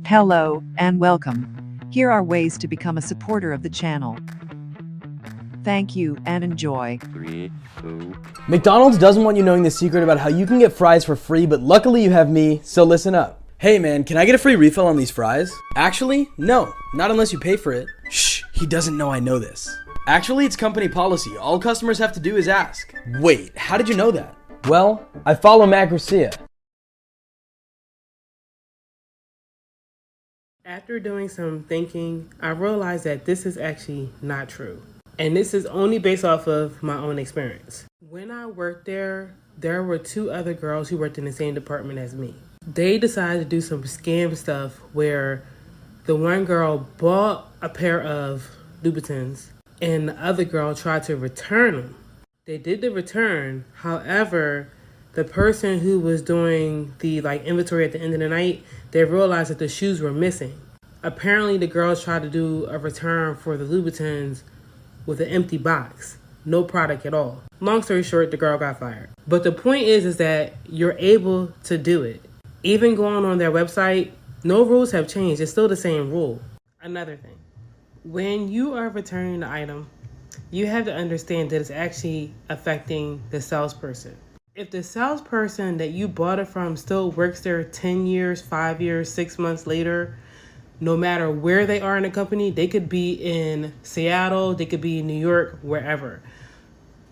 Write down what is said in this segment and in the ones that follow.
Hello and welcome. Here are ways to become a supporter of the channel. Thank you and enjoy. 3, 2. McDonald's doesn't want you knowing the secret about how you can get fries for free, but luckily you have me, so listen up. Hey man, can I get a free refill on these fries? Actually, no, not unless you pay for it. Shh, he doesn't know I know this. Actually, it's company policy. All customers have to do is ask. Wait, how did you know that? Well, I follow Matt Garcia. After doing some thinking, I realized that this is actually not true. And this is only based off of my own experience. When I worked there were two other girls who worked in the same department as me. They decided to do some scam stuff where the one girl bought a pair of Louboutins and the other girl tried to return them. They did the return, however, the person who was doing the inventory at the end of the night, they realized that the shoes were missing. Apparently the girls tried to do a return for the Louboutins with an empty box, no product at all. Long story short, the girl got fired. But the point is that you're able to do it. Even going on their website, no rules have changed. It's still the same rule. Another thing, when you are returning the item, you have to understand that it's actually affecting the salesperson. If the salesperson that you bought it from still works there 10 years, 5 years, 6 months later, no matter where they are in the company, they could be in Seattle, they could be in New York, wherever.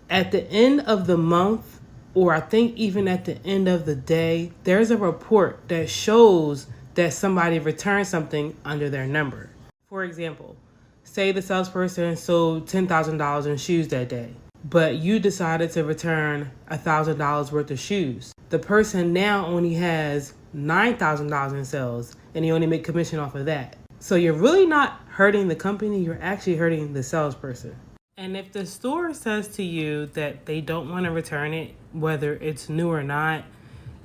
At the end of the month, or I think even at the end of the day, there's a report that shows that somebody returned something under their number. For example, say the salesperson sold $10,000 in shoes that day, but you decided to return $1,000 worth of shoes. The person now only has $9,000 in sales, and you only make commission off of that. So you're really not hurting the company, you're actually hurting the salesperson. And if the store says to you that they don't want to return it, whether it's new or not,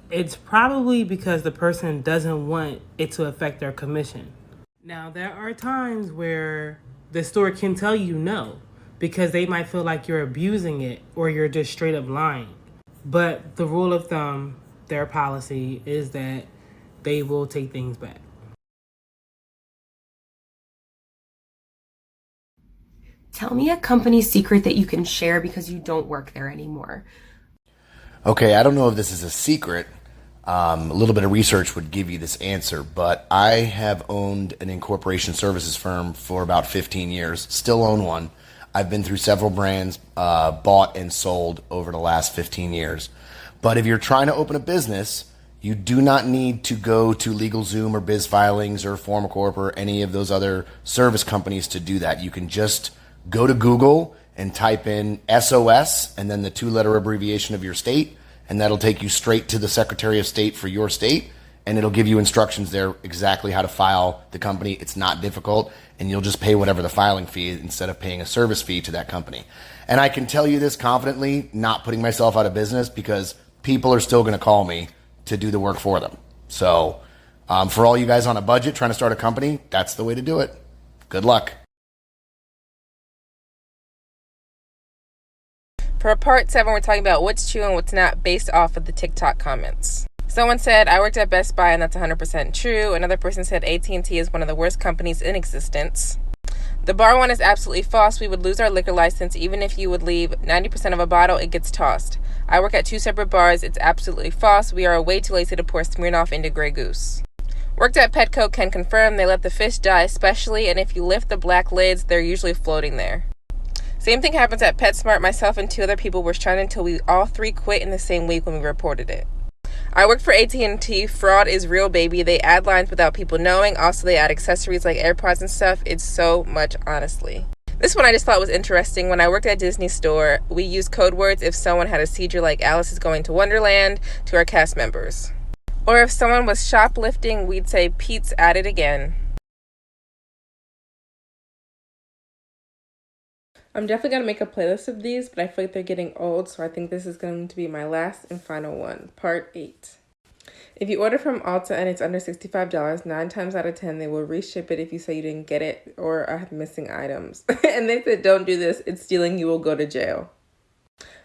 it's probably because the person doesn't want it to affect their commission. Now, there are times where the store can tell you no, because they might feel like you're abusing it or you're just straight up lying. But the rule of thumb, their policy, is that they will take things back. Tell me a company secret that you can share because you don't work there anymore. Okay, I don't know if this is a secret. A little bit of research would give you this answer, but I have owned an incorporation services firm for about 15 years, still own one. I've been through several brands, bought and sold over the last 15 years. But if you're trying to open a business, you do not need to go to LegalZoom or BizFilings or Formacorp or any of those other service companies to do that. You can just go to Google and type in SOS and then the 2-letter abbreviation of your state, and that'll take you straight to the Secretary of State for your state, and it'll give you instructions there exactly how to file the company. It's not difficult, and you'll just pay whatever the filing fee is instead of paying a service fee to that company. And I can tell you this confidently, not putting myself out of business, because people are still going to call me to do the work for them. So for all you guys on a budget trying to start a company, that's the way to do it. Good luck. For part 7, we're talking about what's true and what's not based off of the TikTok comments. Someone said, I worked at Best Buy and that's 100% true. Another person said AT&T is one of the worst companies in existence. The bar one is absolutely false. We would lose our liquor license even if you would leave 90% of a bottle, it gets tossed. I work at 2 separate bars. It's absolutely false. We are way too lazy to pour Smirnoff into Grey Goose. Worked at Petco, can confirm they let the fish die especially, and if you lift the black lids, they're usually floating there. Same thing happens at PetSmart. Myself and 2 other people were stranded until we all 3 quit in the same week when we reported it. I work for AT&T. Fraud is real, baby. They add lines without people knowing. Also, they add accessories like AirPods and stuff. It's so much, honestly. This one I just thought was interesting. When I worked at Disney Store, we used code words if someone had a seizure like Alice is going to Wonderland to our cast members. Or if someone was shoplifting, we'd say Pete's at it again. I'm definitely going to make a playlist of these, but I feel like they're getting old, so I think this is going to be my last and final one, part 8. If you order from Ulta and it's under $65, 9 times out of 10, they will reship it if you say you didn't get it or are missing items. And they said, don't do this, it's stealing, you will go to jail.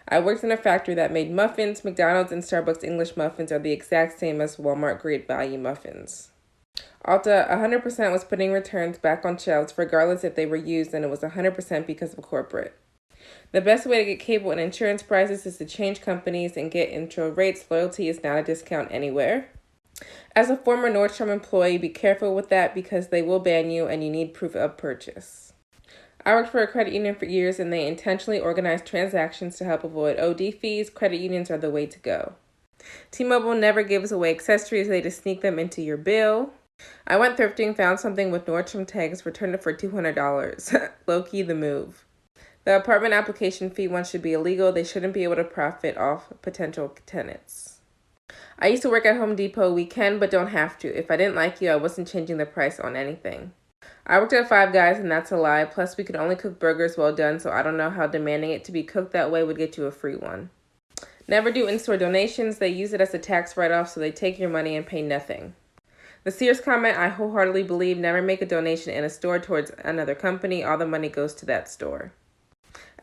I worked in a factory that made muffins. McDonald's and Starbucks English muffins are the exact same as Walmart Great Value muffins. Ulta 100% was putting returns back on shelves regardless if they were used, and it was 100% because of corporate. The best way to get cable and insurance prices is to change companies and get intro rates. Loyalty is not a discount anywhere. As a former Nordstrom employee, be careful with that because they will ban you and you need proof of purchase. I worked for a credit union for years and they intentionally organized transactions to help avoid OD fees. Credit unions are the way to go. T-Mobile never gives away accessories, they just sneak them into your bill. I went thrifting, found something with Nordstrom tags, returned it for $200. Low-key the move. The apartment application fee one should be illegal. They shouldn't be able to profit off potential tenants. I used to work at Home Depot. We can, but don't have to. If I didn't like you, I wasn't changing the price on anything. I worked at Five Guys, and that's a lie. Plus, we could only cook burgers well done, so I don't know how demanding it to be cooked that way would get you a free one. Never do in-store donations. They use it as a tax write-off, so they take your money and pay nothing. The Sears comment, I wholeheartedly believe, never make a donation in a store towards another company. All the money goes to that store.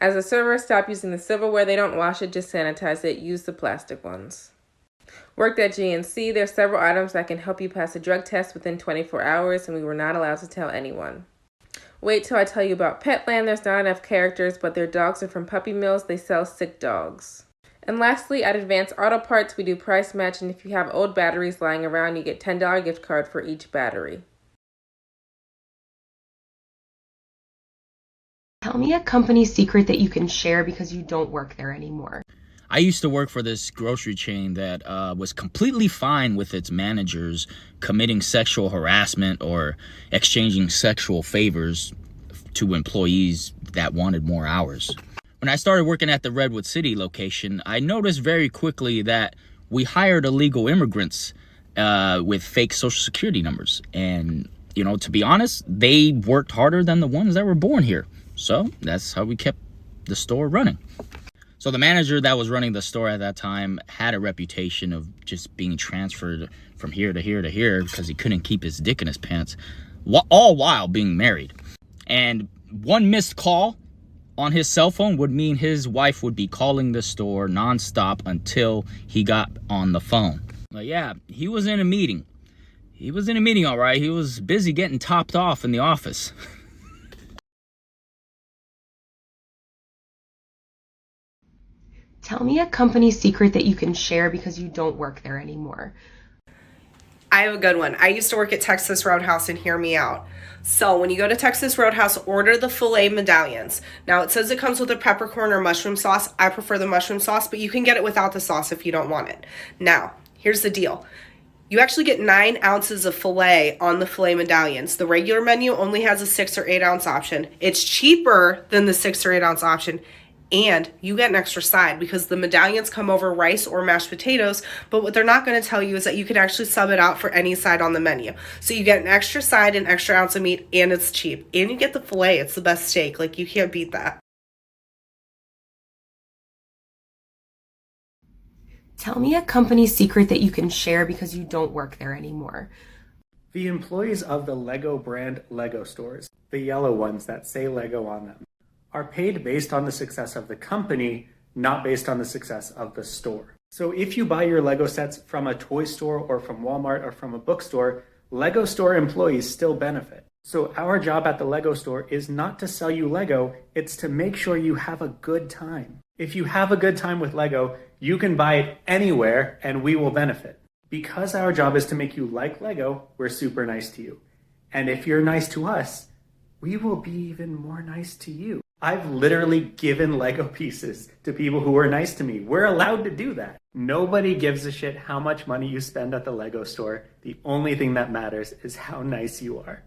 As a server, stop using the silverware. They don't wash it, just sanitize it. Use the plastic ones. Worked at GNC. There are several items that can help you pass a drug test within 24 hours, and we were not allowed to tell anyone. Wait till I tell you about Petland. There's not enough characters, but their dogs are from puppy mills. They sell sick dogs. And lastly, at Advanced Auto Parts, we do price match, and if you have old batteries lying around, you get $10 gift card for each battery. Tell me a company secret that you can share because you don't work there anymore. I used to work for this grocery chain that was completely fine with its managers committing sexual harassment or exchanging sexual favors to employees that wanted more hours. When I started working at the Redwood City location, I noticed very quickly that we hired illegal immigrants with fake social security numbers. And, to be honest, they worked harder than the ones that were born here. So that's how we kept the store running. So the manager that was running the store at that time had a reputation of just being transferred from here to here to here because he couldn't keep his dick in his pants, all while being married. And one missed call on his cell phone would mean his wife would be calling the store nonstop until he got on the phone. But yeah, he was in a meeting. He was in a meeting, all right. He was busy getting topped off in the office. Tell me a company secret that you can share because you don't work there anymore. I have a good one. I used to work at Texas Roadhouse, and hear me out. So when you go to Texas Roadhouse, order the filet medallions. Now it says it comes with a peppercorn or mushroom sauce. I prefer the mushroom sauce, but you can get it without the sauce if you don't want it. Now, here's the deal. You actually get 9 ounces of filet on the filet medallions. The regular menu only has a 6 or 8 ounce option. It's cheaper than the 6 or 8 ounce option. And you get an extra side because the medallions come over rice or mashed potatoes, but what they're not going to tell you is that you can actually sub it out for any side on the menu. So you get an extra side, an extra ounce of meat, and it's cheap. And you get the filet. It's the best steak. Like, you can't beat that. Tell me a company secret that you can share because you don't work there anymore. The employees of the Lego brand Lego stores, the yellow ones that say Lego on them, are paid based on the success of the company, not based on the success of the store. So if you buy your Lego sets from a toy store or from Walmart or from a bookstore, Lego store employees still benefit. So our job at the Lego store is not to sell you Lego, it's to make sure you have a good time. If you have a good time with Lego, you can buy it anywhere and we will benefit. Because our job is to make you like Lego, we're super nice to you. And if you're nice to us, we will be even more nice to you. I've literally given Lego pieces to people who were nice to me. We're allowed to do that. Nobody gives a shit how much money you spend at the Lego store. The only thing that matters is how nice you are.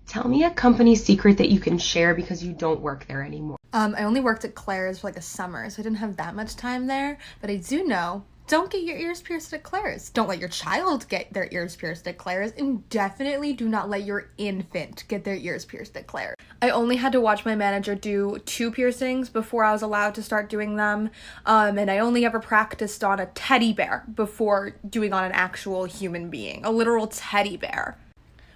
Tell me a company secret that you can share because you don't work there anymore. I only worked at Claire's for like a summer, so I didn't have that much time there. But I do know, don't get your ears pierced at Claire's. Don't let your child get their ears pierced at Claire's. And definitely do not let your infant get their ears pierced at Claire's. I only had to watch my manager do 2 piercings before I was allowed to start doing them. And I only ever practiced on a teddy bear before doing on an actual human being. A literal teddy bear.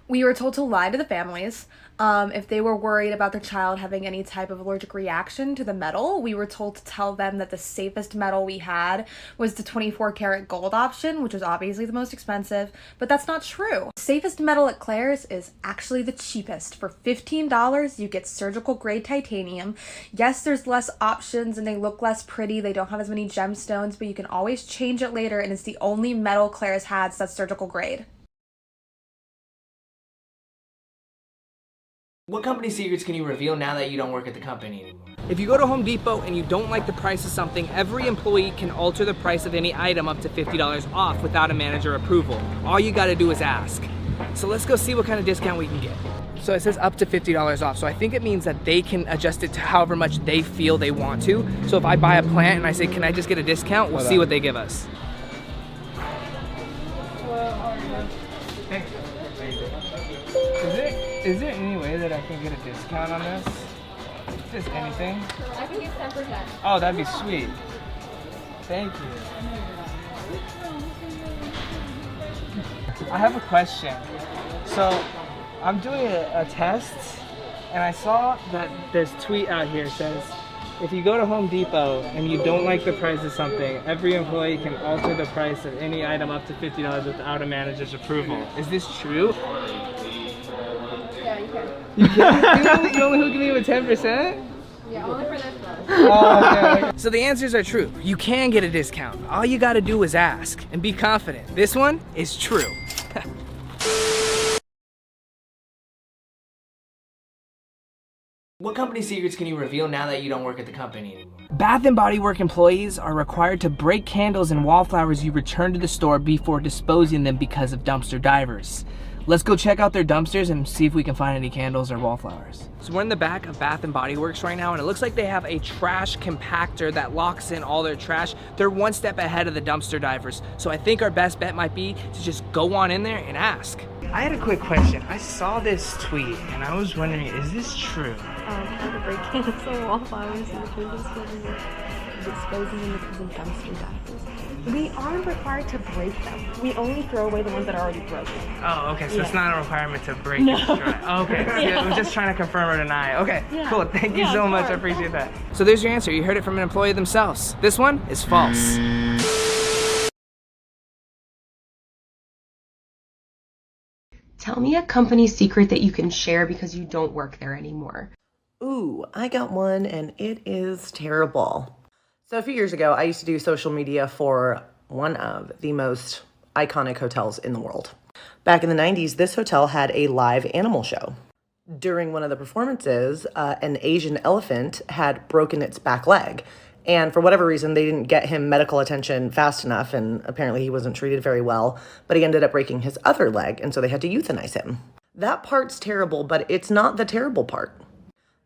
We were told to lie to the families. If they were worried about their child having any type of allergic reaction to the metal, we were told to tell them that the safest metal we had was the 24 karat gold option, which was obviously the most expensive, but that's not true. Safest metal at Claire's is actually the cheapest. For $15, you get surgical grade titanium. Yes, there's less options and they look less pretty. They don't have as many gemstones, but you can always change it later, and it's the only metal Claire's has that's surgical grade. What company secrets can you reveal now that you don't work at the company anymore? If you go to Home Depot and you don't like the price of something, every employee can alter the price of any item up to $50 off without a manager approval. All you gotta do is ask. So let's go see what kind of discount we can get. So it says up to $50 off, so I think it means that they can adjust it to however much they feel they want to. So if I buy a plant and I say, can I just get a discount? We'll see what they give us. Is there any way that I can get a discount on this? Just anything? I can get 10%. Oh, that'd be sweet. Thank you. I have a question. So, I'm doing a test, and I saw that this tweet out here says, if you go to Home Depot and you don't like the price of something, every employee can alter the price of any item up to $50 without a manager's approval. Is this true? Yeah, you can. You can? You only hooking me with 10%? Yeah, only for this though. Oh, okay. So the answers are true. You can get a discount. All you gotta do is ask and be confident. This one is true. What company secrets can you reveal now that you don't work at the company anymore? Bath & Body Works employees are required to break candles and wallflowers you return to the store before disposing them because of dumpster divers. Let's go check out their dumpsters and see if we can find any candles or wallflowers. So we're in the back of Bath & Body Works right now, and it looks like they have a trash compactor that locks in all their trash. They're one step ahead of the dumpster divers. So I think our best bet might be to just go on in there and ask. I had a quick question. I saw this tweet and I was wondering, is this true? How to break candles and wallflowers and disposing them because of dumpster divers. We aren't required to break them. We only throw away the ones that are already broken. Oh, okay, so Yeah. it's not a requirement to break No. it. Okay, Yeah. I'm just trying to confirm or deny. Okay, Yeah. cool, thank you Yeah, so of much, I course. appreciate that. So there's your answer, you heard it from an employee themselves. This one is false. Tell me a company secret that you can share because you don't work there anymore. Ooh, I got one and it is terrible. So a few years ago, I used to do social media for one of the most iconic hotels in the world. Back in the 90s, this hotel had a live animal show. During one of the performances, an Asian elephant had broken its back leg. And for whatever reason, they didn't get him medical attention fast enough, and apparently he wasn't treated very well, but he ended up breaking his other leg, and so they had to euthanize him. That part's terrible, but it's not the terrible part.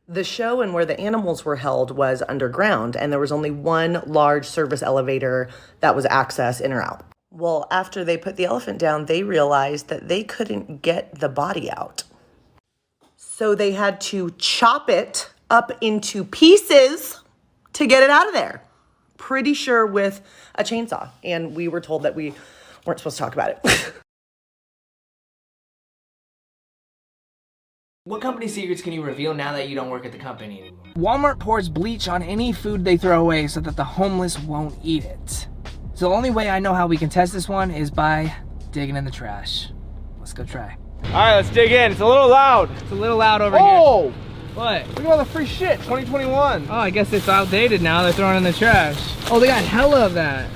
The show and where the animals were held was underground, and there was only one large service elevator that was access in or out. Well, after they put the elephant down, they realized that they couldn't get the body out. So they had to chop it up into pieces to get it out of there. Pretty sure with a chainsaw. And we were told that we weren't supposed to talk about it. What company secrets can you reveal now that you don't work at the company anymore? Walmart pours bleach on any food they throw away so that the homeless won't eat it. So the only way I know how we can test this one is by digging in the trash. Let's go try. All right, let's dig in. It's a little loud. It's a little loud over here. Oh! What? Look at all the free shit, 2021. Oh, I guess it's outdated now. They're throwing it in the trash. Oh, they got hella of that.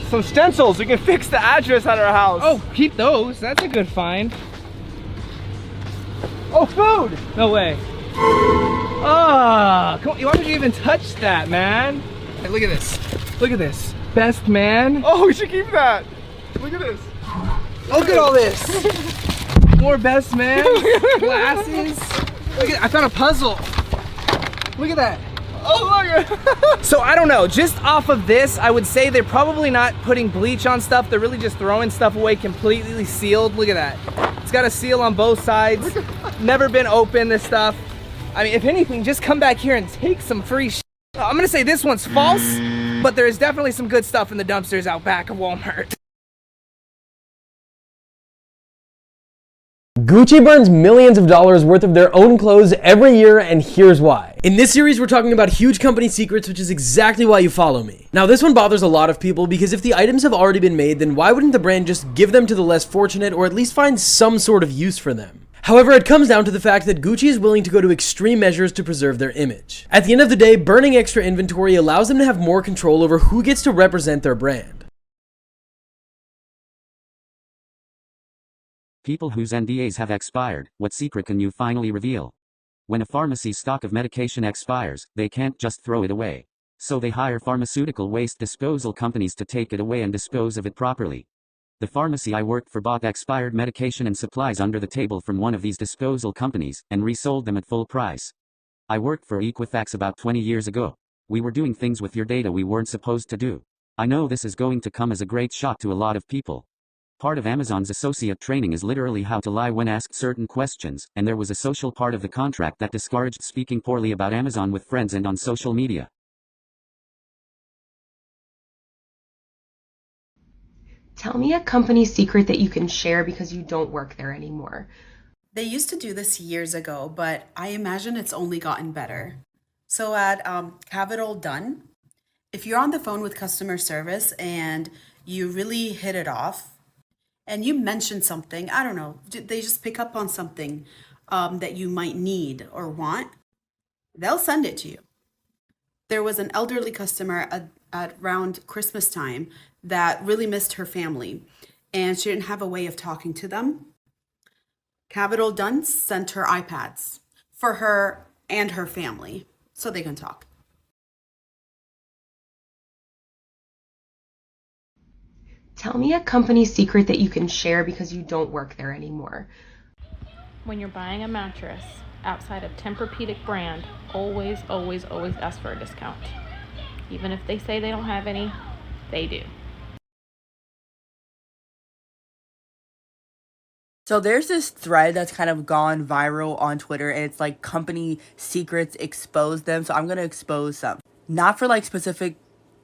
Some stencils, we can fix the address at our house. Oh, keep those. That's a good find. Oh, food! No way. Ah, come on. Why would you even touch that, man? Hey, look at this. Look at this. Best man. Oh, we should keep that. Look at this. Look at all this. More best man. Glasses. Look at, I found a puzzle. Look at that. Oh, look. So I don't know, just off of this, I would say they're probably not putting bleach on stuff. They're really just throwing stuff away completely sealed. Look at that. It's got a seal on both sides. Never been open, this stuff. I mean, if anything, just come back here and take some free shit. I'm gonna say this one's false, but there is definitely some good stuff in the dumpsters out back of Walmart. Gucci burns millions of dollars worth of their own clothes every year, and here's why. In this series, we're talking about huge company secrets, which is exactly why you follow me. Now, this one bothers a lot of people because if the items have already been made, then why wouldn't the brand just give them to the less fortunate or at least find some sort of use for them? However, it comes down to the fact that Gucci is willing to go to extreme measures to preserve their image. At the end of the day, burning extra inventory allows them to have more control over who gets to represent their brand. People whose NDAs have expired, what secret can you finally reveal? When a pharmacy's stock of medication expires, they can't just throw it away. So they hire pharmaceutical waste disposal companies to take it away and dispose of it properly. The pharmacy I worked for bought expired medication and supplies under the table from one of these disposal companies, and resold them at full price. I worked for Equifax about 20 years ago. We were doing things with your data we weren't supposed to do. I know this is going to come as a great shock to a lot of people. Part of Amazon's associate training is literally how to lie when asked certain questions, and there was a social part of the contract that discouraged speaking poorly about Amazon with friends and on social media. Tell me a company secret that you can share because you don't work there anymore. They used to do this years ago, but I imagine it's only gotten better. So at Capital Done, if you're on the phone with customer service and you really hit it off, and you mention something, I don't know, they just pick up on something that you might need or want, they'll send it to you. There was an elderly customer at around Christmas time that really missed her family, and she didn't have a way of talking to them. Capital Done sent her iPads for her and her family so they can talk. Tell me a company secret that you can share because you don't work there anymore. When you're buying a mattress outside of Tempur-Pedic brand, always ask for a discount. Even if they say they don't have any, they do. So there's this thread that's kind of gone viral on Twitter, and it's like company secrets, expose them. So I'm going to expose some. Not for like specific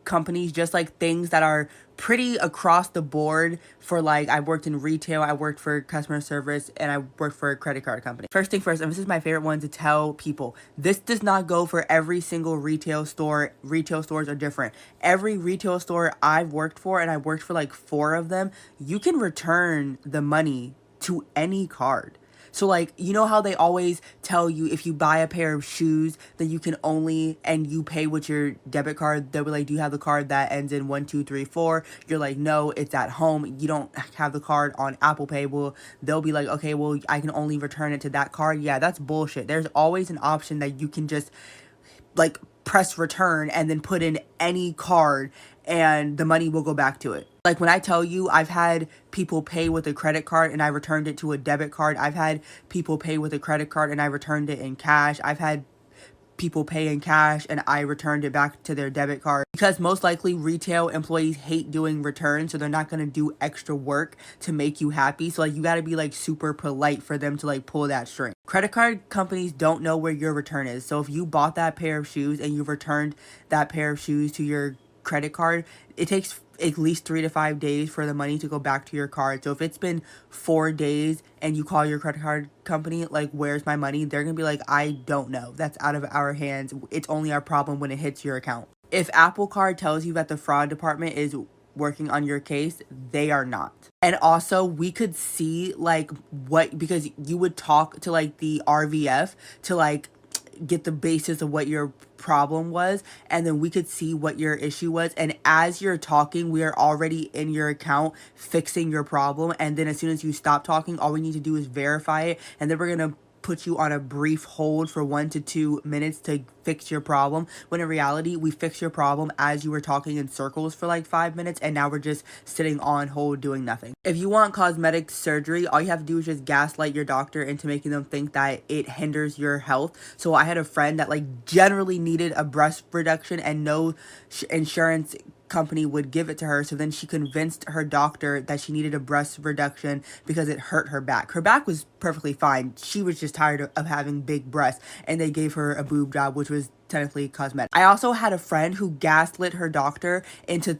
companies, just like things that are pretty across the board for like, I worked in retail, I worked for customer service, and I worked for a credit card company. First thing first, and this is my favorite one to tell people, this does not go for every single retail store. Retail stores are different. Every retail store I've worked for, and I worked for like 4 of them, you can return the money to any card. So like, you know how they always tell you if you buy a pair of shoes that you can only, and you pay with your debit card, they'll be like, do you have the card that ends in 1, 2, 3, 4? You're like, no, it's at home. You don't have the card on Apple Pay. Well, they'll be like, okay, well, I can only return it to that card. Yeah, that's bullshit. There's always an option that you can just like press return and then put in any card and the money will go back to it. Like when I tell you I've had people pay with a credit card and I returned it to a debit card. I've had people pay with a credit card and I returned it in cash. I've had people pay in cash and I returned it back to their debit card. Because most likely retail employees hate doing returns, so they're not going to do extra work to make you happy. So like you got to be like super polite for them to like pull that string. Credit card companies don't know where your return is. So if you bought that pair of shoes and you returned that pair of shoes to your credit card, it takes at least 3 to 5 days for the money to go back to your card. So if it's been 4 days and you call your credit card company like, where's my money? They're gonna be like, I don't know. That's out of our hands. It's only our problem when it hits your account. If Apple Card tells you that the fraud department is working on your case, they are not. And also we could see like what, because you would talk to like the RVF to like get the basis of what your problem was, and then we could see what your issue was, and as you're talking we are already in your account fixing your problem, and then as soon as you stop talking all we need to do is verify it, and then we're gonna put you on a brief hold for 1 to 2 minutes to fix your problem, when in reality we fix your problem as you were talking in circles for like 5 minutes, and now we're just sitting on hold doing nothing. If you want cosmetic surgery, all you have to do is just gaslight your doctor into making them think that it hinders your health. So I had a friend that like generally needed a breast reduction and no insurance company would give it to her, so then she convinced her doctor that she needed a breast reduction because it hurt her back. Her back was perfectly fine. She was just tired of having big breasts, and they gave her a boob job, which was technically cosmetic. I also had a friend who gaslit her doctor into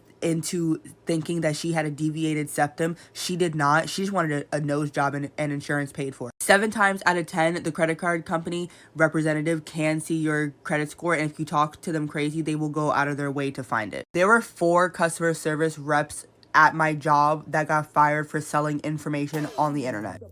thinking that she had a deviated septum. She did not. She just wanted a nose job and insurance paid for. 7 times out of 10, the credit card company representative can see your credit score, and if you talk to them crazy, they will go out of their way to find it. There were 4 customer service reps at my job that got fired for selling information on the internet.